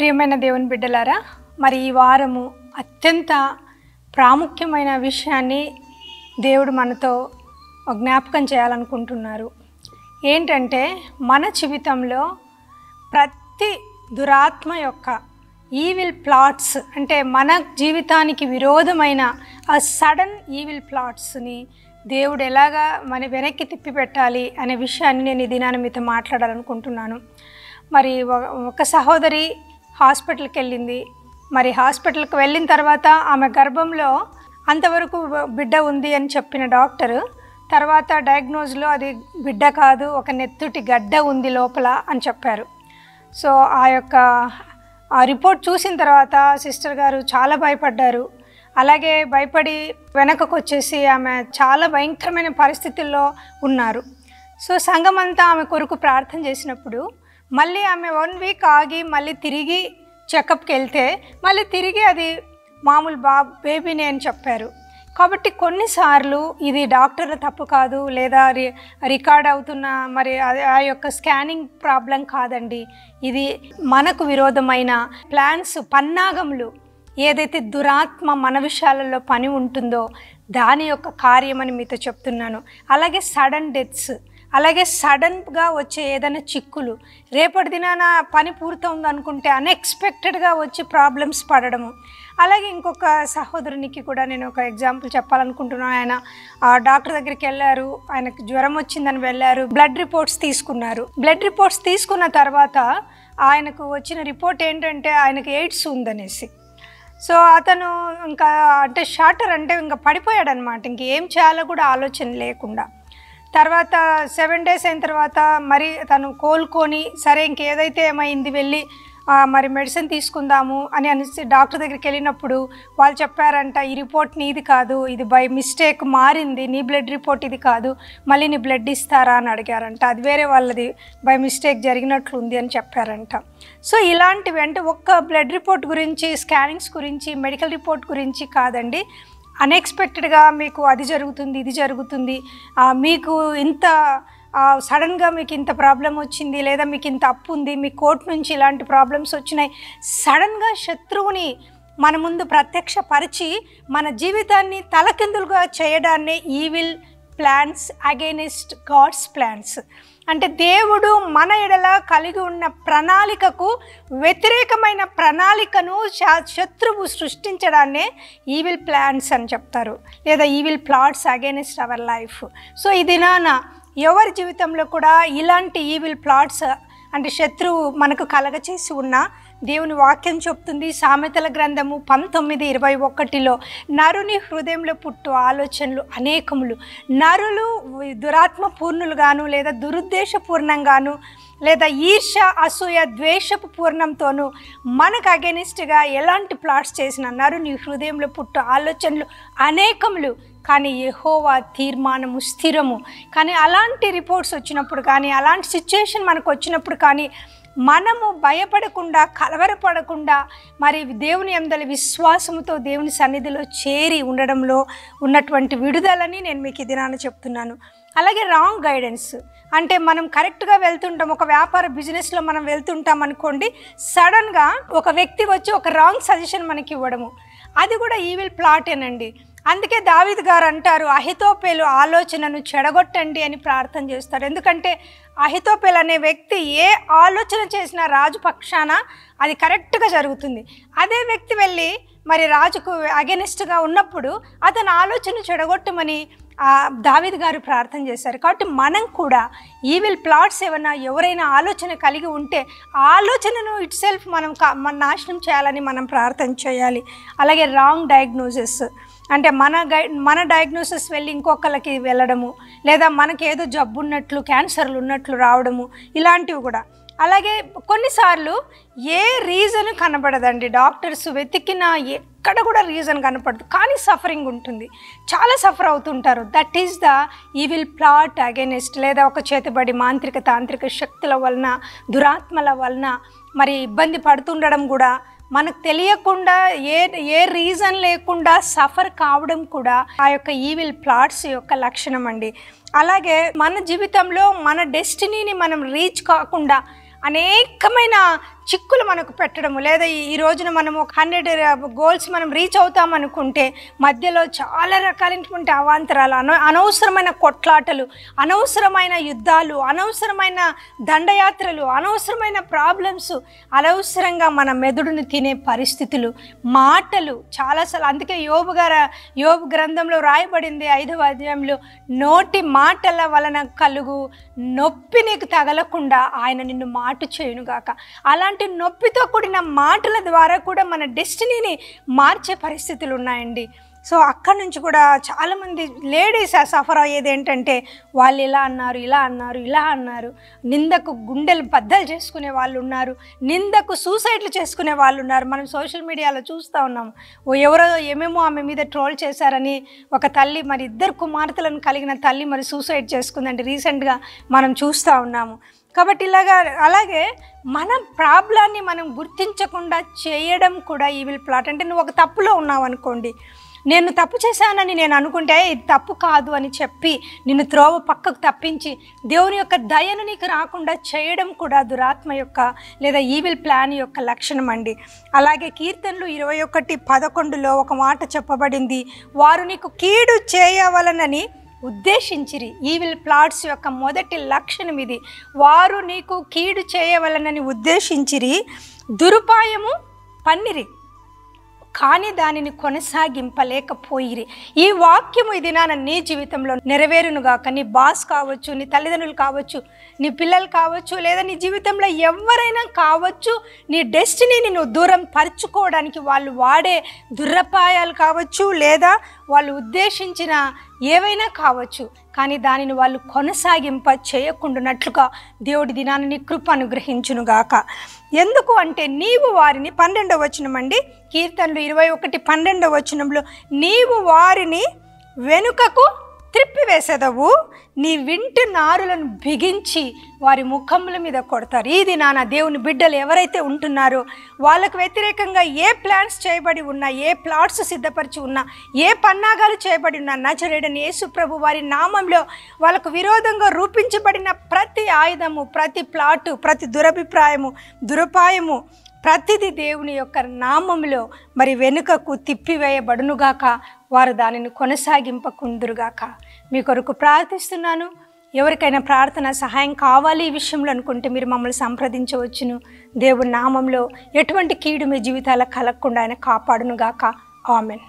ప్రియమైన దేవుని బిడ్డలారా, మరి ఈ వారము అత్యంత ప్రాముఖ్యమైన విషయాన్ని దేవుడు మనతో జ్ఞాపకం చేయాలనుకుంటున్నారు. ఏంటంటే మన జీవితంలో ప్రతి దురాత్మ యొక్క ఈవిల్ ప్లాట్స్, అంటే మన జీవితానికి విరోధమైన ఆ సడన్ ఈవిల్ ప్లాట్స్ని దేవుడు ఎలాగా మన వెనక్కి తిప్పి పెట్టాలి అనే విషయాన్ని నేను ఈ దినాన్ని మీతో మాట్లాడాలనుకుంటున్నాను. మరి ఒక సహోదరి హాస్పిటల్కి వెళ్ళింది. మరి హాస్పిటల్కి వెళ్ళిన తర్వాత ఆమె గర్భంలో అంతవరకు బిడ్డ ఉంది అని చెప్పిన డాక్టరు తర్వాత డయాగ్నోజ్లో అది బిడ్డ కాదు, ఒక నెత్తుటి గడ్డ ఉంది లోపల అని చెప్పారు. సో ఆ రిపోర్ట్ చూసిన తర్వాత సిస్టర్ గారు చాలా భయపడ్డారు. అలాగే భయపడి వెనకకు వచ్చేసి ఆమె చాలా భయంకరమైన పరిస్థితుల్లో ఉన్నారు. సో సంఘమంతా ఆమె కొరకు ప్రార్థన చేసినప్పుడు మళ్ళీ ఆమె 1 వీక్ ఆగి మళ్ళీ తిరిగి చెకప్కి వెళ్తే మళ్ళీ తిరిగి అది మామూలు బేబీనే అని చెప్పారు. కాబట్టి కొన్నిసార్లు ఇది డాక్టర్ల తప్పు కాదు, లేదా రికార్డ్ అవుతున్న మరి ఆ యొక్క స్కానింగ్ ప్రాబ్లం కాదండి. ఇది మనకు విరోధమైన ప్లాన్స్, పన్నాగములు, ఏదైతే దురాత్మ మన విషయాలలో పని ఉంటుందో దాని యొక్క కార్యమని మీతో చెప్తున్నాను. అలాగే సడన్ డెత్స్, అలాగే సడన్గా వచ్చే ఏదైనా చిక్కులు, రేపటి దినాన పని పూర్తవుంది అనుకుంటే అన్ఎక్స్పెక్టెడ్గా వచ్చి ప్రాబ్లమ్స్ పడడము. అలాగే ఇంకొక సహోదరునికి కూడా నేను ఒక ఎగ్జాంపుల్ చెప్పాలనుకుంటున్నాను. ఆయన డాక్టర్ దగ్గరికి వెళ్ళారు, ఆయనకు జ్వరం వచ్చిందని వెళ్ళారు, బ్లడ్ రిపోర్ట్స్ తీసుకున్నారు. బ్లడ్ రిపోర్ట్స్ తీసుకున్న తర్వాత ఆయనకు వచ్చిన రిపోర్ట్ ఏంటంటే ఆయనకు ఎయిడ్స్ ఉందనేసి. సో అతను ఇంకా అంటే షార్టర్ అంటే ఇంకా పడిపోయాడు అనమాట, ఇంకేం చేయాలో కూడా ఆలోచన లేకుండా. తర్వాత 7 days అయిన తర్వాత మరి తను కోలుకొని సరే ఇంకేదైతే ఏమైంది వెళ్ళి మరి మెడిసిన్ తీసుకుందాము అని అనేసి డాక్టర్ దగ్గరికి వెళ్ళినప్పుడు వాళ్ళు చెప్పారంట, ఈ రిపోర్ట్ నీది కాదు, ఇది బై మిస్టేక్ మారింది, నీ బ్లడ్ రిపోర్ట్ ఇది కాదు, మళ్ళీ నీ బ్లడ్ ఇస్తారా అని అడిగారంట. అది వేరే వాళ్ళది బై మిస్టేక్ జరిగినట్లుంది అని చెప్పారంట. సో ఇలాంటివి అంటే ఒక్క బ్లడ్ రిపోర్ట్ గురించి, స్కానింగ్స్ గురించి, మెడికల్ రిపోర్ట్ గురించి కాదండి. అన్ఎక్స్పెక్టెడ్గా మీకు అది జరుగుతుంది, ఇది జరుగుతుంది, మీకు ఇంత సడన్గా మీకు ఇంత ప్రాబ్లం వచ్చింది, లేదా మీకు ఇంత అప్పు ఉంది, మీ కోర్టు నుంచి ఇలాంటి ప్రాబ్లమ్స్ వచ్చినాయి. సడన్గా శత్రువుని మన ముందు ప్రత్యక్షపరిచి మన జీవితాన్ని తలకిందులుగా చేయడాన్ని evil plans against God's plans. అంటే దేవుడు మన ఎడల కలిగి ఉన్న ప్రణాళికకు వ్యతిరేకమైన ప్రణాళికను శత్రువు సృష్టించడాన్నే ఈవిల్ ప్లాన్స్ అని చెప్తారు, లేదా evil plots against our life. So ఇది ఎవరి జీవితంలో కూడా ఇలాంటి ఈవిల్ ప్లాట్స్ అంటే శత్రువు మనకు కలగచేసి ఉన్న దేవుని వాక్యం చెప్తుంది. సామెతల గ్రంథము 19:21 నరుని హృదయంలో పుట్టు ఆలోచనలు అనేకములు. నరులు దురాత్మ పూర్ణులుగాను, లేదా దురుద్దేశపూర్ణంగాను, లేదా ఈర్ష, అసూయ, ద్వేషపు పూర్ణంతోనూ మనకు అగెనిస్ట్గా ఎలాంటి ప్లాట్స్ చేసిన నరుని హృదయంలో పుట్టు ఆలోచనలు అనేకములు, కానీ యెహోవా తీర్మానము స్థిరము. కానీ అలాంటి రిపోర్ట్స్ వచ్చినప్పుడు కానీ, అలాంటి సిచ్యుయేషన్ మనకు వచ్చినప్పుడు కానీ మనము భయపడకుండా, కలవరపడకుండా మరి దేవుని యందలి విశ్వాసముతో దేవుని సన్నిధిలో చేరి ఉండడంలో ఉన్నటువంటి విడుదలని నేను మీకు ఈ దినాన చెప్తున్నాను. అలాగే రాంగ్ గైడెన్స్ అంటే మనం కరెక్ట్గా వెళ్తుంటాం, ఒక వ్యాపార బిజినెస్లో మనం వెళ్తుంటాం అనుకోండి, సడన్గా ఒక వ్యక్తి వచ్చి ఒక రాంగ్ సజెషన్ మనకి ఇవ్వడము, అది కూడా ఈవిల్ ప్లాటేనండి. అందుకే దావీదు గారు అంటారు, అహితోపేలు ఆలోచనను చెడగొట్టండి అని ప్రార్థన చేస్తారు. ఎందుకంటే అహితోపేలు అనే వ్యక్తి ఏ ఆలోచన చేసినా రాజు పక్షాన అది కరెక్ట్గా జరుగుతుంది. అదే వ్యక్తి వెళ్ళి మరి రాజుకు అగెనిస్ట్గా ఉన్నప్పుడు అతని ఆలోచన చెడగొట్టమని దావీదు గారు ప్రార్థన చేశారు. కాబట్టి మనం కూడా ఈవిల్ ప్లాట్స్ ఎవరైనా ఆలోచన కలిగి ఉంటే ఆలోచనను ఇట్ సెల్ఫ్ మన నాశనం చేయాలని మనం ప్రార్థన చేయాలి. అలాగే రాంగ్ డయాగ్నోసిస్ అంటే మన డయాగ్నోసిస్ వెళ్ళి ఇంకొకరికి వెళ్ళడము, లేదా మనకి ఏదో జబ్బు ఉన్నట్లు, క్యాన్సర్లు ఉన్నట్లు రావడము, ఇలాంటివి కూడా. అలాగే కొన్నిసార్లు ఏ రీజన్ కనపడదండి, డాక్టర్స్ వెతికినా ఎక్కడ కూడా రీజన్ కనపడదు, కానీ సఫరింగ్ ఉంటుంది, చాలా సఫర్ అవుతుంటారు. That is the evil plot against, లేదా ఒక చేతబడి మాంత్రిక తాంత్రిక శక్తుల వలన, దురాత్మల వలన మరి ఇబ్బంది పడుతుండడం కూడా, మనకు తెలియకుండా ఏ రీజన్ లేకుండా సఫర్ కావడం కూడా ఆ యొక్క ఈవిల్ ప్లాట్స్ యొక్క లక్షణం అండి. అలాగే మన జీవితంలో మన డెస్టినీని మనం రీచ్ కాకుండా అనేకమైన చిక్కులు మనకు పెట్టడము, లేదా ఈ రోజున మనం ఒక 100 గోల్స్ మనం రీచ్ అవుతాం అనుకుంటే మధ్యలో చాలా రకాలైనటువంటి అవాంతరాలు, అనవసరమైన కొట్లాటలు, అనవసరమైన యుద్ధాలు, అనవసరమైన దండయాత్రలు, అనవసరమైన ప్రాబ్లమ్స్, అనవసరంగా మన మెదడుని తినే పరిస్థితులు, మాటలు చాలాసార్లు. అందుకే యోబు గ్రంథంలో రాయబడింది 5వ అధ్యాయంలో, నోటి మాటల వలన కలుగు నొప్పి నీకు తగలకుండా ఆయన నిన్ను మాటు చేయునుగాక. అలాంటి నొప్పితో కూడిన మాటల ద్వారా కూడా మన డెస్టినీని మార్చే పరిస్థితులు ఉన్నాయండి. సో అక్కడి నుంచి కూడా చాలామంది లేడీస్ సఫర్ అయ్యేది ఏంటంటే, వాళ్ళు ఇలా అన్నారు, ఇలా అన్నారు, ఇలా అన్నారు, నిందకు గుండెలు బద్దలు చేసుకునే వాళ్ళు ఉన్నారు, నిందకు సూసైడ్లు చేసుకునే వాళ్ళు ఉన్నారు. మనం సోషల్ మీడియాలో చూస్తూ ఉన్నాము. ఎవరో ఏమేమో ఆమె మీద ట్రోల్ చేశారని ఒక తల్లి, మరి 2 కుమార్తెలను కలిగిన తల్లి మరి సూసైడ్ చేసుకుందండి, రీసెంట్గా మనం చూస్తూ ఉన్నాము. కాబట్టి అలాగే మన ప్రాబ్లాన్ని మనం గుర్తించకుండా చేయడం కూడా ఈవిల్ ప్లాట్. అంటే నువ్వు ఒక తప్పులో ఉన్నావు అనుకోండి, నేను తప్పు చేశానని నేను అనుకుంటే ఇది తప్పు కాదు అని చెప్పి నిన్ను త్రోవ పక్కకు తప్పించి దేవుని యొక్క దయను నీకు రాకుండా చేయడం కూడా దురాత్మ యొక్క లేదా ఈవిల్ ప్లాన్ యొక్క లక్షణం అండి. అలాగే కీర్తనలు 21:11లో ఒక మాట చెప్పబడింది, వారు నీకు కీడు చేయవలనని ఉద్దేశించిరి. ఈవిల్ ప్లాట్స్ యొక్క మొదటి లక్షణం ఇది. వారు నీకు కీడు చేయవలనని ఉద్దేశించిరి, దురుపాయము పన్నిరి, కానీ దానిని కొనసాగింపలేకపోయిరి. ఈ వాక్యము ఇది నీ జీవితంలో నెరవేరునుగాక. నీ బాస్ కావచ్చు, నీ తల్లిదండ్రులు కావచ్చు, నీ పిల్లలు కావచ్చు, లేదా నీ జీవితంలో ఎవరైనా కావచ్చు, నీ డెస్టినీని నువ్వు దూరం పరుచుకోవడానికి వాళ్ళు వాడే దురపాయాలు కావచ్చు, లేదా వాళ్ళు ఉద్దేశించిన ఏవైనా కావచ్చు, కానీ దానిని వాళ్ళు కొనసాగింప చేయకుండానట్లుగా దేవుడి దినాన్ని కృప అనుగ్రహించునుగాక. ఎందుకు అంటే నీవు వారిని 12వ వచనం అండి, కీర్తనలు 21:12 వచనంలో, నీవు వారిని వెనుకకు త్రిప్పివేసేదవు, నీ వింటి నారులను బిగించి వారి ముఖముల మీద కొడతారు. ఇది దేవుని బిడ్డలు ఎవరైతే ఉంటున్నారో వాళ్ళకు వ్యతిరేకంగా ఏ ప్లాన్స్ చేయబడి ఉన్నా, ఏ ప్లాట్స్ సిద్ధపరిచి ఉన్నా, ఏ పన్నాగాలు చేయబడి ఉన్నా, నజరేయుడైన యేసు ప్రభు వారి నామంలో వాళ్ళకు విరోధంగా రూపించబడిన ప్రతి ఆయుధము, ప్రతి ప్లాటు, ప్రతి దురభిప్రాయము, దురుపాయము, ప్రతిది దేవుని యొక్క నామములో మరి వెనుకకు తిప్పివేయబడునుగాక. వారు దానిని కొనసాగింపకుందురుగాక. మీ కొరకు ప్రార్థిస్తున్నాను. ఎవరికైనా ప్రార్థన సహాయం కావాలి ఈ విషయంలో అనుకుంటే మీరు మమ్మల్ని సంప్రదించవచ్చును. దేవుని నామంలో ఎటువంటి కీడు మీ జీవితాలకు కలగకుండా ఆయన కాపాడునుగాక. ఆమెన్.